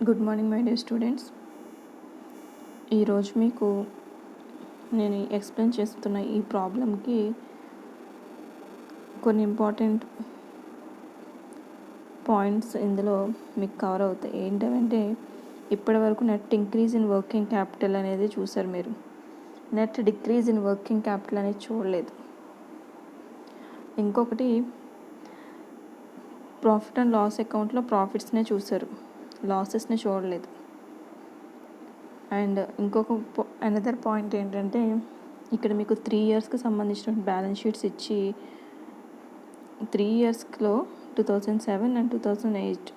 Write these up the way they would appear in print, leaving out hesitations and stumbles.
Good morning my dear students. ఈరోజు మీకు నేను ఎక్స్ప్లెయిన్ చేస్తున్న ఈ ప్రాబ్లంకి కొన్ని ఇంపార్టెంట్ పాయింట్స్ ఇందులో మీకు కవర్ అవుతాయి. ఏంటంటే ఇప్పటి వరకు net increase in working capital అనేది చూసారు మీరు. Net decrease in working capital అనేది చూడలేదు. ఇంకొకటి ప్రాఫిట్ అండ్ లాస్ అకౌంట్లో ప్రాఫిట్స్నే చూసారు, లాసెస్ని చూడలేదు. అండ్ ఇంకొక అనదర్ పాయింట్ ఏంటంటే ఇక్కడ మీకు 3 ఇయర్స్కి సంబంధించిన బ్యాలెన్స్ షీట్స్ ఇచ్చి 3 ఇయర్స్లో 2007 అండ్ 2008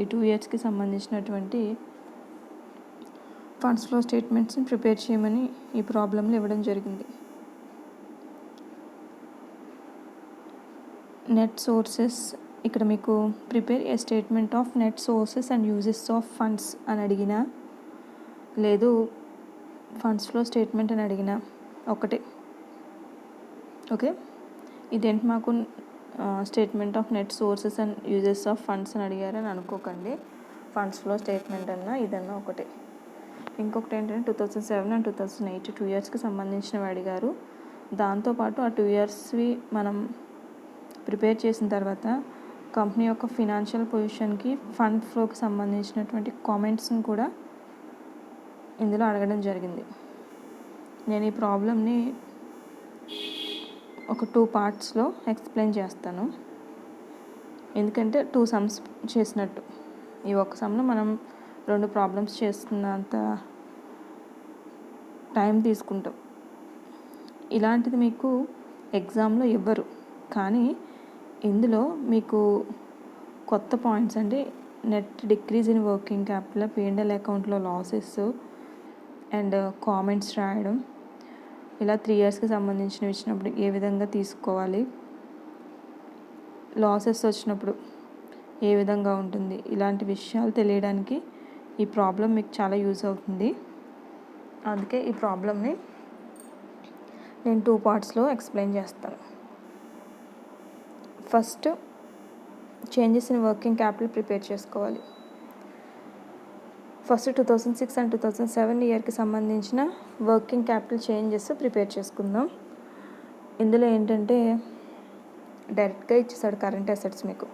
ఈ 2 ఇయర్స్కి సంబంధించినటువంటి ఫండ్స్ ఫ్లో స్టేట్మెంట్స్ని ప్రిపేర్ చేయమని ఈ ప్రాబ్లంలో ఇవ్వడం జరిగింది. నెట్ సోర్సెస్ ఇక్కడ మీకు prepare A statement of net sources and uses of funds అని అడిగినా, లేదు ఫండ్స్ ఫ్లో స్టేట్మెంట్ అని అడిగినా ఒకటే. ఓకే, ఇదేంటి మాకు statement of net sources and uses of funds అని అడిగారని అనుకోకండి. ఫండ్స్ ఫ్లో స్టేట్మెంట్ అన్నా ఇదన్నా ఒకటే. ఇంకొకటి ఏంటంటే 2007 అండ్ 2008 2 ఇయర్స్కి సంబంధించినవి అడిగారు. దాంతోపాటు ఆ 2 ఇయర్స్వి మనం ప్రిపేర్ చేసిన తర్వాత కంపెనీ యొక్క ఫినాన్షియల్ పొజిషన్కి ఫండ్ ఫ్లోకి సంబంధించినటువంటి కామెంట్స్ని కూడా ఇందులో అడగడం జరిగింది. నేను ఈ ప్రాబ్లమ్ని ఒక 2 పార్ట్స్లో ఎక్స్ప్లెయిన్ చేస్తాను, ఎందుకంటే 2 సమ్స్ చేసినట్టు. ఈ ఒక్క సమ్లో మనం 2 ప్రాబ్లమ్స్ చేస్తున్నంత టైం తీసుకుంటాం. ఇలాంటిది మీకు ఎగ్జామ్లో ఇవ్వరు, కానీ ఇందులో మీకు కొత్త పాయింట్స్ అంటే net decrease in working capital, P&L అకౌంట్లో లాసెస్ అండ్ కామెంట్స్ రాయడం, ఇలా 3 ఇయర్స్కి సంబంధించినవి ఇచ్చినప్పుడు ఏ విధంగా తీసుకోవాలి, లాసెస్ వచ్చినప్పుడు ఏ విధంగా ఉంటుంది, ఇలాంటి విషయాలు తెలియడానికి ఈ ప్రాబ్లం మీకు చాలా యూజ్ అవుతుంది. అందుకే ఈ ప్రాబ్లమ్ని నేను 2 పార్ట్స్లో ఎక్స్ప్లెయిన్ చేస్తాను. First changes in working capital prepare చేసుకోవాలి. ఫస్ట్ 2006 అండ్ 2007 ఇయర్కి సంబంధించిన వర్కింగ్ క్యాపిటల్ చేంజెస్ ప్రిపేర్ చేసుకుందాం. ఇందులో ఏంటంటే డైరెక్ట్గా ఇచ్చేసాడు కరెంట్ అసెట్స్, మీకు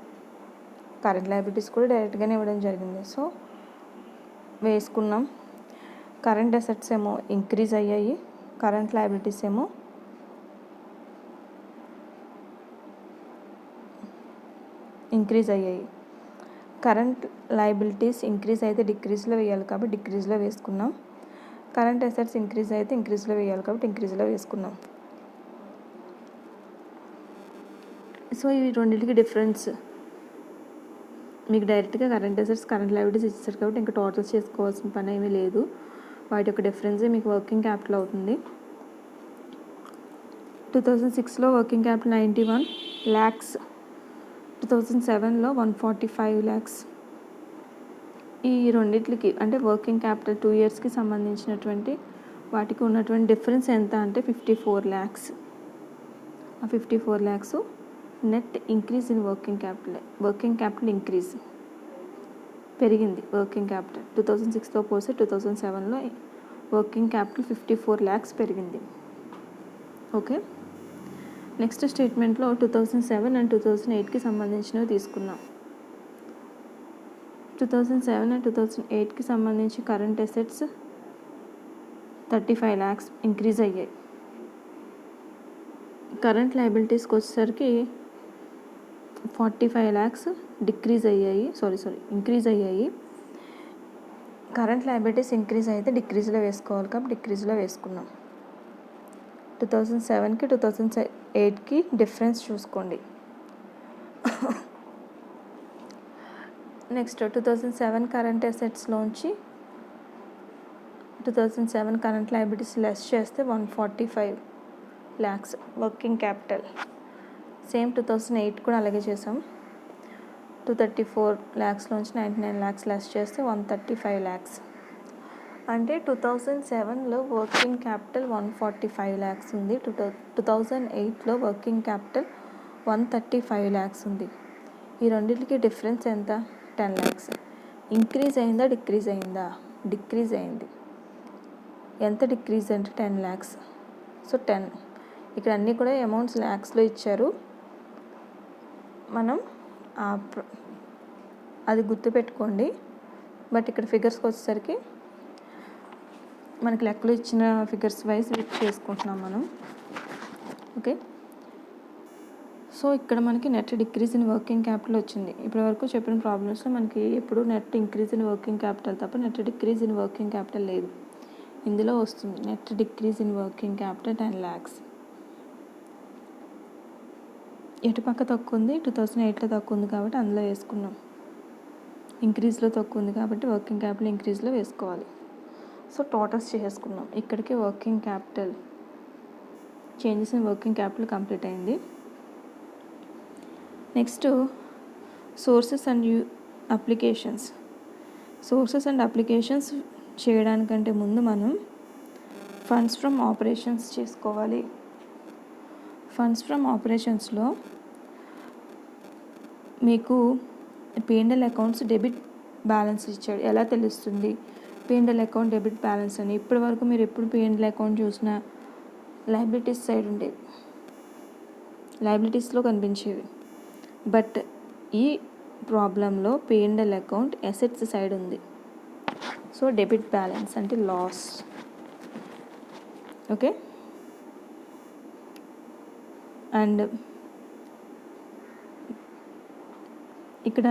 కరెంట్ లయబిలిటీస్ కూడా డైరెక్ట్గానే ఇవ్వడం జరిగింది. సో వేసుకున్నాం. కరెంట్ అసెట్స్ ఏమో ఇంక్రీజ్ అయ్యాయి, కరెంట్ లయబిలిటీస్ ఏమో ఇంక్రీజ్ అయ్యాయి. కరెంట్ లయబిలిటీస్ ఇంక్రీజ్ అయితే డిక్రీజ్లో వేయాలి కాబట్టి డిక్రీజ్లో వేసుకున్నాం. కరెంట్ అసెట్స్ ఇంక్రీజ్ అయితే ఇంక్రీజ్లో వేయాలి కాబట్టి ఇంక్రీజ్లో వేసుకున్నాం. సో ఈ రెండింటికి డిఫరెన్స్ మీకు డైరెక్ట్గా కరెంట్ అసెట్స్ కరెంట్ లయబిలిటీస్ ఇచ్చారు కాబట్టి ఇంకా టోటల్స్ చేసుకోవాల్సిన పని ఏమీ లేదు. వాటి యొక్క డిఫరెన్సే మీకు వర్కింగ్ క్యాపిటల్ అవుతుంది. 2006లో వర్కింగ్ క్యాపిటల్ 91 lakhs, 2007లో 145 lakhs. ఈ రెండిట్లకి అంటే వర్కింగ్ క్యాపిటల్ 2 ఇయర్స్కి సంబంధించినటువంటి వాటికి ఉన్నటువంటి డిఫరెన్స్ ఎంత అంటే 54 lakhs. ఆ 54 lakhs net increase in working capital increase పెరిగింది. వర్కింగ్ క్యాపిటల్ 2006తో పోస్తే 2007లో వర్కింగ్ క్యాపిటల్ 54 lakhs పెరిగింది. ఓకే, నెక్స్ట్ స్టేట్మెంట్లో 2007 అండ్ 2008కి సంబంధించినవి తీసుకున్నాం. 2007 అండ్ 2008కి సంబంధించి కరెంట్ అసెట్స్ 35 lakhs ఇంక్రీజ్ అయ్యాయి. కరెంట్ లయబిలిటీస్కి వచ్చేసరికి 45 lakhs ఇంక్రీజ్ అయ్యాయి. కరెంట్ లయబిలిటీస్ ఇంక్రీజ్ అయితే డిక్రీజ్లో వేసుకోవాలి కాబట్టి డిక్రీజ్లో వేసుకున్నాం. 2007కి 2008కి డిఫరెన్స్ చూసుకోండి. నెక్స్ట్ 2007 కరెంట్ అసెట్స్లోంచి 2007 కరెంట్ లయబిలిటీస్ లెస్ చేస్తే 145 lakhs వర్కింగ్ క్యాపిటల్. సేమ్ 2008 కూడా అలాగే చేసాం. 234 lakhsలోంచి 99 lakhs లెస్ చేస్తే 135 lakhs. అంటే 2007లో వర్కింగ్ క్యాపిటల్ 145 lakhs ఉంది, 2008లో వర్కింగ్ క్యాపిటల్ 135 lakhs ఉంది. ఈ రెండింటికి డిఫరెన్స్ ఎంత? 10 lakhs. ఇంక్రీజ్ అయిందా డిక్రీజ్ అయిందా? డిక్రీజ్ అయింది. ఎంత డిక్రీజ్ అంటే 10 lakhs. సో 10 ఇక్కడ అన్నీ కూడా అమౌంట్స్ ల్యాక్స్లో ఇచ్చారు. మనం అది గుర్తుపెట్టుకోండి. బట్ ఇక్కడ ఫిగర్స్కి వచ్చేసరికి మనకి లెక్కలు ఇచ్చిన ఫిగర్స్ వైజ్ చేసుకుంటున్నాం మనం. ఓకే, సో ఇక్కడ మనకి net decrease in working capital వచ్చింది. ఇప్పటివరకు చెప్పిన ప్రాబ్లమ్స్లో మనకి ఎప్పుడు net increase in working capital తప్ప net decrease in working capital లేదు. ఇందులో వస్తుంది net decrease in working capital 10 lakhs. ఎటు పక్క తక్కువ ఉంది? 2008లో తక్కువ ఉంది కాబట్టి అందులో వేసుకున్నాం. ఇంక్రీజ్లో తక్కువ ఉంది కాబట్టి వర్కింగ్ క్యాపిటల్ ఇంక్రీజ్లో వేసుకోవాలి. సో టోటల్స్ చేసుకున్నాం. ఇక్కడికి working capital changes in working capital complete అయింది. Next sources and applications. Sources and applications చేయడానికంటే ముందు మనం ఫండ్స్ ఫ్రమ్ ఆపరేషన్స్ చేసుకోవాలి. ఫండ్స్ ఫ్రమ్ ఆపరేషన్స్లో మీకు P&L అకౌంట్స్ డెబిట్ బ్యాలెన్స్ ఇచ్చాడు. ఎలా తెలుస్తుంది P&L అకౌంట్ డెబిట్ బ్యాలెన్స్ అని? ఇప్పటి వరకు మీరు ఎప్పుడు P&L అకౌంట్ చూసినా లయబిలిటీస్ సైడ్ ఉండేవి, లయబిలిటీస్లో కనిపించేవి. బట్ ఈ ప్రాబ్లంలో P&L అకౌంట్ అసెట్స్ సైడ్ ఉంది. సో డెబిట్ బ్యాలెన్స్ అంటే లాస్. ఓకే, అండ్ ఇక్కడ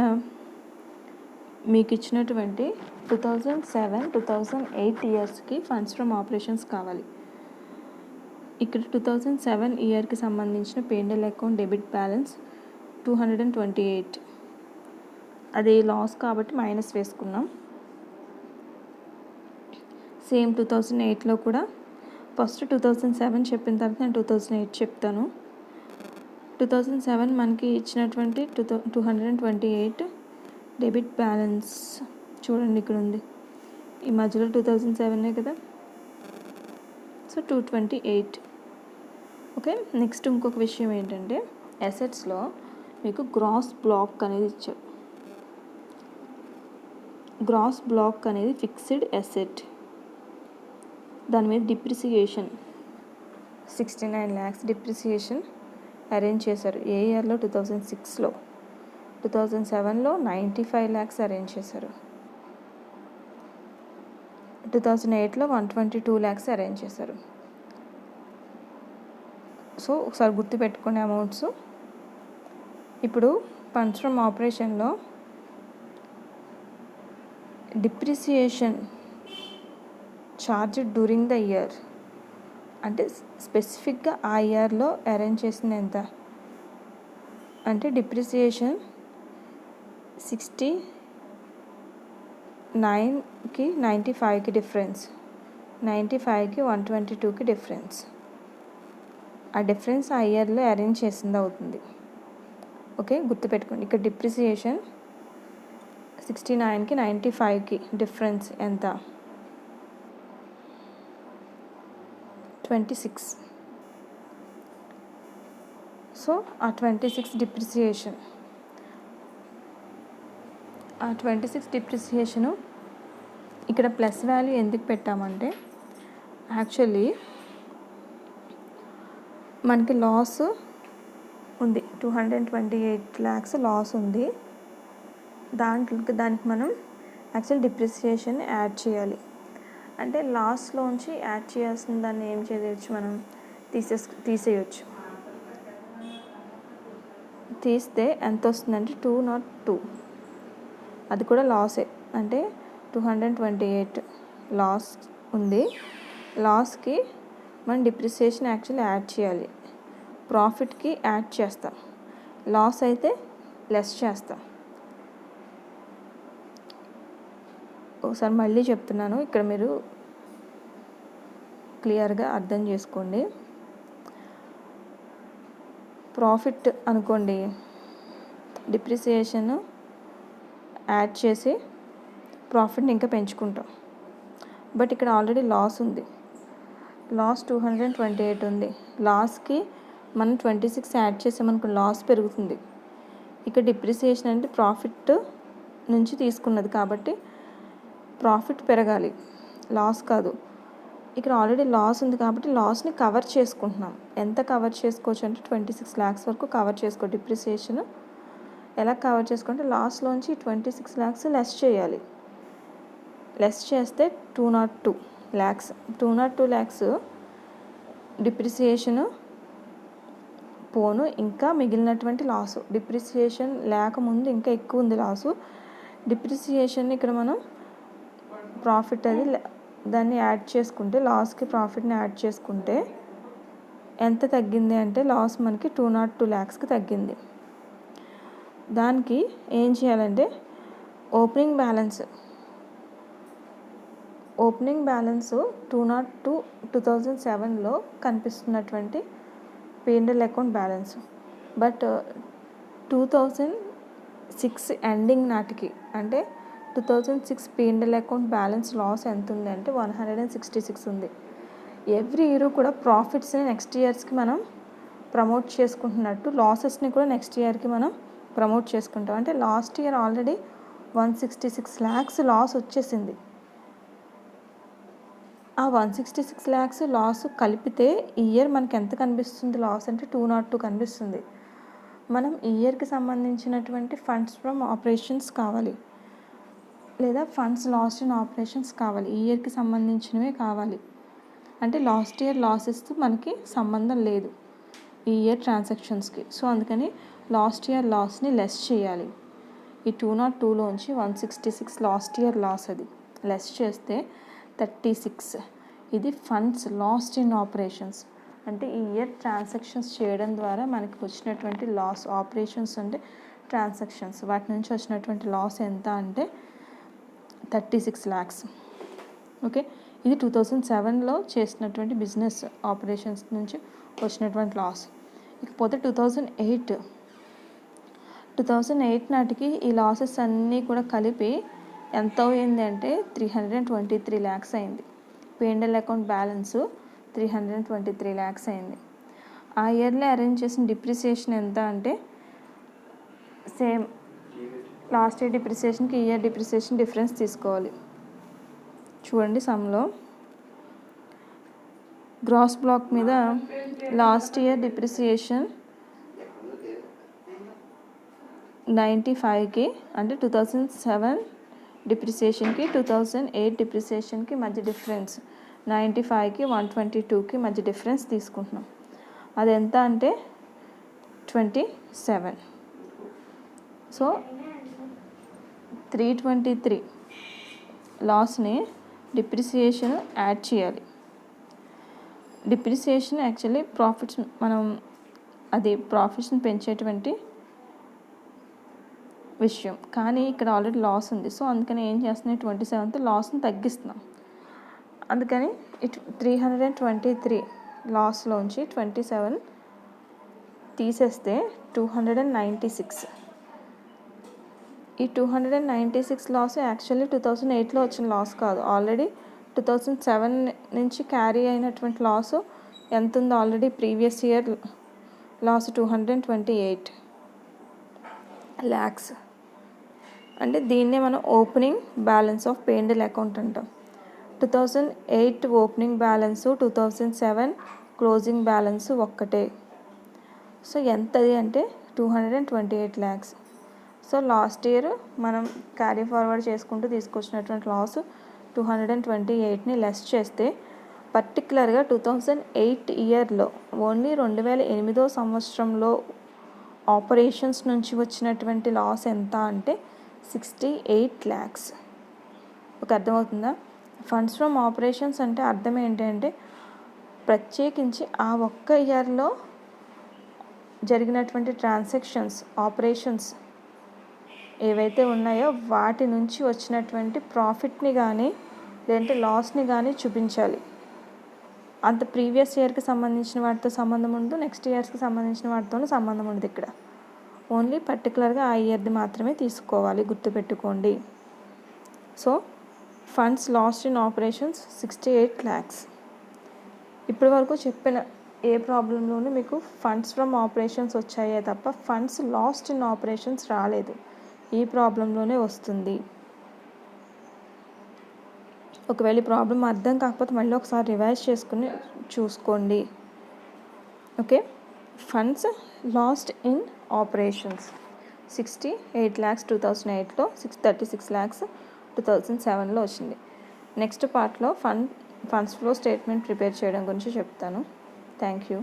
మీకు ఇచ్చినటువంటి 2007-2008 ఇయర్స్కి ఫండ్స్ ఫ్రమ్ ఆపరేషన్స్ కావాలి. ఇక్కడ 2007 ఇయర్కి సంబంధించిన P&L అకౌంట్ డెబిట్ బ్యాలెన్స్ 228. అది లాస్ కాబట్టి మైనస్ వేసుకున్నాం. సేమ్ 2008లో కూడా ఫస్ట్ 2007 చెప్పిన తర్వాత నేను 2008 చెప్తాను. 2007 మనకి ఇచ్చినటువంటి 228 డెబిట్ బ్యాలెన్స్ చూడండి ఇక్కడ ఉంది. ఈ మధ్యలో 2007 కదా. సో 228. ఓకే, నెక్స్ట్ ఇంకొక విషయం ఏంటంటే అసెట్స్లో మీకు గ్రాస్ బ్లాక్ అనేది ఇచ్చాడు. గ్రాస్ బ్లాక్ అనేది ఫిక్స్డ్ అసెట్. దాని మీద డిప్రిసియేషన్ 69 lakhs డిప్రిసియేషన్ అరేంజ్ చేశారు. ఏ ఇయర్లో? 2006లో. 2007లో 95 lakhs అరేంజ్ చేశారు. 2008లో 122 lakhs అరేంజ్ చేశారు. సో ఒకసారి గుర్తుపెట్టుకునే అమౌంట్స్. ఇప్పుడు ఫండ్స్ ఫ్రమ్ ఆపరేషన్లో depreciation charge during the year అంటే స్పెసిఫిక్గా ఆ ఇయర్లో అరేంజ్ చేసింది ఎంత అంటే డిప్రిసియేషన్ 69కి 95కి డిఫరెన్స్, 95కి 122కి డిఫరెన్స్. ఆ డిఫరెన్స్ ఆ ఇయర్లో అరేంజ్ చేసింది అవుతుంది. ఓకే, గుర్తుపెట్టుకోండి. ఇక్కడ డిప్రిసియేషన్ 69కి 95కి డిఫరెన్స్ ఎంత? 26. సో ఆ 26 డిప్రిసియేషన్, ఆ 26 డిప్రిసియేషను ఇక్కడ ప్లస్ వాల్యూ ఎందుకు పెట్టామంటే యాక్చువల్లీ మనకి లాస్ ఉంది, 228 lakhs లాస్ ఉంది. దానికి మనం యాక్చువల్ డిప్రిసియేషన్ యాడ్ చేయాలి. అంటే లాస్లోంచి యాడ్ చేయాల్సిన దాన్ని ఏం చేయవచ్చు, మనం తీసేయచ్చు. తీస్తే ఎంత వస్తుందంటే 202. అది కూడా లాసే. అంటే 228 లాస్ ఉంది. లాస్కి మనం డిప్రిసియేషన్ యాక్చువల్లీ యాడ్ చేయాలి. ప్రాఫిట్కి యాడ్ చేస్తాం, లాస్ అయితే లెస్ చేస్తాం. ఒకసారి మళ్ళీ చెప్తున్నాను, ఇక్కడ మీరు క్లియర్గా అర్థం చేసుకోండి. ప్రాఫిట్ అనుకోండి, డిప్రిసియేషన్ యాడ్ చేసి ప్రాఫిట్ని ఇంకా పెంచుకుంటాం. బట్ ఇక్కడ ఆల్రెడీ లాస్ ఉంది. లాస్ 228 ఉంది. లాస్కి మనం 26 యాడ్ చేసామనుకో లాస్ పెరుగుతుంది. ఇక్కడ డిప్రిసియేషన్ అంటే ప్రాఫిట్ నుంచి తీసుకున్నది కాబట్టి ప్రాఫిట్ పెరగాలి, లాస్ కాదు. ఇక్కడ ఆల్రెడీ లాస్ ఉంది కాబట్టి లాస్ని కవర్ చేసుకుంటున్నాం. ఎంత కవర్ చేసుకోవచ్చు అంటే 26 lakhs వరకు కవర్ చేసుకో. డిప్రిసియేషన్ ఎలా కవర్ చేసుకుంటే లాస్లోంచి 26 lakhs లెస్ చేయాలి. లెస్ చేస్తే 202 lakhs. 202 lakhs డిప్రిసియేషను పోను, ఇంకా మిగిలినటువంటి లాసు. డిప్రిసియేషన్ లేకముందు ఇంకా ఎక్కువ ఉంది లాసు. డిప్రిసియేషన్ ఇక్కడ మనం ప్రాఫిట్ అది దాన్ని యాడ్ చేసుకుంటే, లాస్కి ప్రాఫిట్ని యాడ్ చేసుకుంటే ఎంత తగ్గింది అంటే లాస్ మనకి 202 lakhsకి తగ్గింది. దానికి ఏం చేయాలంటే ఓపెనింగ్ బ్యాలెన్స్ 202 2007లో కనిపిస్తున్నటువంటి P&L account balance. But 2006 ending నాటికి అంటే 2006 P&L అకౌంట్ బ్యాలెన్స్ లాస్ ఎంత ఉంది అంటే 166 ఉంది. ఎవ్రీ ఇయర్ కూడా ప్రాఫిట్స్ని నెక్స్ట్ ఇయర్స్కి మనం ప్రమోట్ చేసుకుంటున్నట్టు లాసెస్ని కూడా నెక్స్ట్ ఇయర్కి మనం ప్రమోట్ చేసుకుంటాం. అంటే last year already 166 lakhs loss వచ్చేసింది. ఆ 166 lakhs లాస్ కలిపితే ఈ ఇయర్ మనకి ఎంత కనిపిస్తుంది లాస్ అంటే 202 కనిపిస్తుంది. మనం ఈ ఇయర్కి సంబంధించినటువంటి ఫండ్స్ ఫ్రమ్ ఆపరేషన్స్ కావాలి, లేదా ఫండ్స్ లాస్ట్ ఇన్ ఆపరేషన్స్ కావాలి. ఈ ఇయర్కి సంబంధించినవే కావాలి. అంటే లాస్ట్ ఇయర్ లాసెస్తో మనకి సంబంధం లేదు ఈ ఇయర్ ట్రాన్సాక్షన్స్కి. సో అందుకని లాస్ట్ ఇయర్ లాస్ని లెస్ చేయాలి. ఈ 202లోంచి 166 లాస్ట్ ఇయర్ లాస్ అది లెస్ చేస్తే 36 ఇది ఫండ్స్ లాస్ట్ ఇన్ ఆపరేషన్స్. అంటే ఈ ఇయర్ ట్రాన్సాక్షన్స్ చేయడం ద్వారా మనకి వచ్చినటువంటి లాస్, ఆపరేషన్స్ అంటే ట్రాన్సాక్షన్స్, వాటి నుంచి వచ్చినటువంటి లాస్ ఎంత అంటే 36 lakhs. ఓకే, ఇది 2007లో చేసినటువంటి బిజినెస్ ఆపరేషన్స్ నుంచి వచ్చినటువంటి లాస్. ఇకపోతే 2008 నాటికి ఈ లాసెస్ అన్నీ కూడా కలిపి ఎంత అయింది అంటే 323 lakhs అయింది. P&L అకౌంట్ బ్యాలెన్స్ 323 lakhs అయింది. ఆ ఇయర్లో అరేంజ్ చేసిన డిప్రిసియేషన్ ఎంత అంటే సేమ్ లాస్ట్ ఇయర్ డిప్రిసియేషన్కి ఈ ఇయర్ డిప్రిసియేషన్ డిఫరెన్స్ తీసుకోవాలి. చూడండి సమ్లో గ్రాస్ బ్లాక్ మీద లాస్ట్ ఇయర్ డిప్రిసియేషన్ 95కి అంటే 2007 డిప్రిసియేషన్కి 2008 డిప్రిసియేషన్కి మధ్య డిఫరెన్స్ 95కి 122కి మధ్య డిఫరెన్స్ తీసుకుంటున్నాం. అది ఎంత అంటే 27. సో 323 లాస్ని డిప్రిసియేషన్ యాడ్ చేయాలి. డిప్రిసియేషన్ యాక్చువల్లీ ప్రాఫిట్స్, మనం అది ప్రాఫిట్స్ని పెంచేటువంటి విషయం, కానీ ఇక్కడ ఆల్రెడీ లాస్ ఉంది. సో అందుకని ఏం చేస్తున్నాయి 27తో లాస్ని తగ్గిస్తున్నాం. అందుకని 323 లాస్లోంచి 27 తీసేస్తే 296. ఈ 296 లాస్ యాక్చువల్లీ 2008లో వచ్చిన లాస్ కాదు, ఆల్రెడీ 2007 నుంచి క్యారీ అయినటువంటి లాస్ ఎంత ఉందో already previous year loss 228 lakhs. అంటే దీన్నే మనం opening balance of P&L account అంటాం. 2008 ఓపెనింగ్ బ్యాలెన్స్ 2007 క్లోజింగ్ బ్యాలెన్స్ ఒక్కటే. సో ఎంతది అంటే 228 lakhs. సో లాస్ట్ ఇయర్ మనం క్యారీ ఫార్వర్డ్ చేసుకుంటూ తీసుకొచ్చినటువంటి లాస్ 228ని లెస్ చేస్తే పర్టికులర్గా 2008 ఇయర్లో ఓన్లీ 2008వ సంవత్సరంలో ఆపరేషన్స్ నుంచి వచ్చినటువంటి లాస్ ఎంత అంటే 68 lakhs. ఒక అర్థమవుతుందా? ఫండ్స్ ఫ్రమ్ ఆపరేషన్స్ అంటే అర్థం ఏంటంటే ప్రత్యేకించి ఆ ఒక్క ఇయర్లో జరిగినటువంటి ట్రాన్సాక్షన్స్, ఆపరేషన్స్ ఏవైతే ఉన్నాయో వాటి నుంచి వచ్చినటువంటి ప్రాఫిట్ని కానీ లేదంటే లాస్ని కానీ చూపించాలి. అంత ప్రీవియస్ ఇయర్కి సంబంధించిన వాటితో సంబంధం ఉండదు, నెక్స్ట్ ఇయర్స్కి సంబంధించిన వాటితోనూ సంబంధం ఉండదు. ఇక్కడ ఓన్లీ పర్టికులర్గా ఆ ఇయర్ది మాత్రమే తీసుకోవాలి, గుర్తుపెట్టుకోండి. So funds last in operations 68 lakhs. ఇప్పటి వరకు చెప్పిన ఏ ప్రాబ్లంలోనూ మీకు ఫండ్స్ ఫ్రమ్ ఆపరేషన్స్ వచ్చాయే తప్ప ఫండ్స్ లాస్ట్ ఇన్ ఆపరేషన్స్ రాలేదు. ఈ ప్రాబ్లంలోనే వస్తుంది. ఒకవేళ ఈ ప్రాబ్లం అర్థం కాకపోతే మళ్ళీ ఒకసారి రివైజ్ చేసుకుని చూసుకోండి. Okay. Funds last in operations 68 lakhs 2008లో, 36 lakhs 2007లో వచ్చింది. నెక్స్ట్ పార్ట్లో ఫండ్స్ ఫ్లో స్టేట్మెంట్ ప్రిపేర్ చేయడం గురించి చెప్తాను. Thank you.